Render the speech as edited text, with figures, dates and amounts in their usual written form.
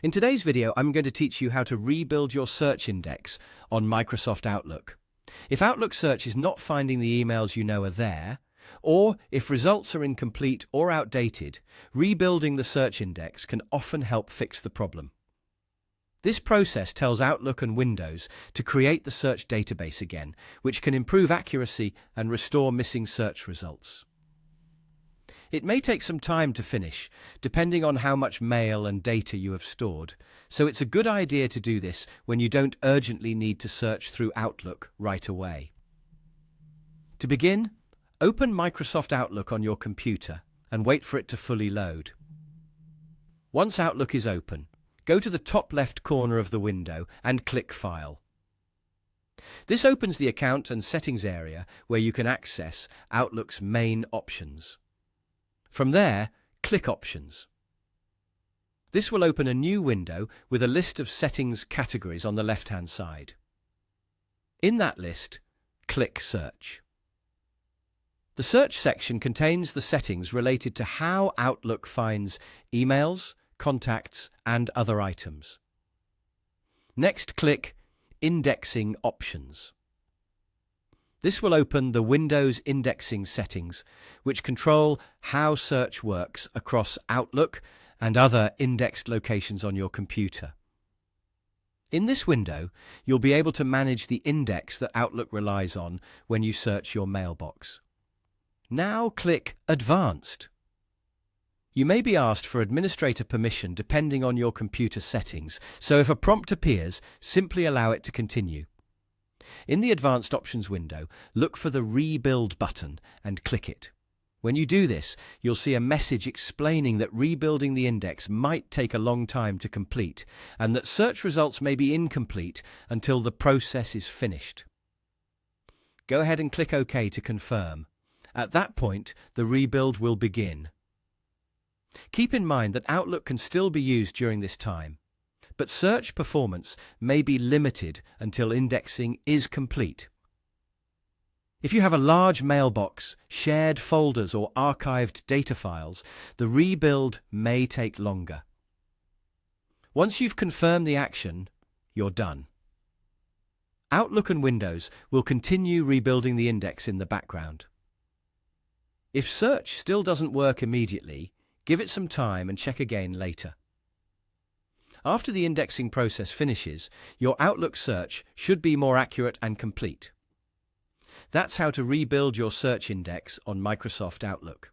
In today's video, I'm going to teach you how to rebuild your search index on Microsoft Outlook. If Outlook search is not finding the emails you know are there, or if results are incomplete or outdated, rebuilding the search index can often help fix the problem. This process tells Outlook and Windows to create the search database again, which can improve accuracy and restore missing search results. It may take some time to finish, depending on how much mail and data you have stored, so it's a good idea to do this when you don't urgently need to search through Outlook right away. To begin, open Microsoft Outlook on your computer and wait for it to fully load. Once Outlook is open, go to the top left corner of the window and click File. This opens the Account and Settings area where you can access Outlook's main options. From there, click Options. This will open a new window with a list of settings categories on the left-hand side. In that list, click Search. The Search section contains the settings related to how Outlook finds emails, contacts, and other items. Next, click Indexing Options. This will open the Windows indexing settings, which control how search works across Outlook and other indexed locations on your computer. In this window, you'll be able to manage the index that Outlook relies on when you search your mailbox. Now click Advanced. You may be asked for administrator permission depending on your computer settings, so if a prompt appears, simply allow it to continue. In the Advanced Options window, look for the Rebuild button and click it. When you do this, you'll see a message explaining that rebuilding the index might take a long time to complete and that search results may be incomplete until the process is finished. Go ahead and click OK to confirm. At that point, the rebuild will begin. Keep in mind that Outlook can still be used during this time, but search performance may be limited until indexing is complete. If you have a large mailbox, shared folders, or archived data files, the rebuild may take longer. Once you've confirmed the action, you're done. Outlook and Windows will continue rebuilding the index in the background. If search still doesn't work immediately, give it some time and check again later. After the indexing process finishes, your Outlook search should be more accurate and complete. That's how to rebuild your search index on Microsoft Outlook.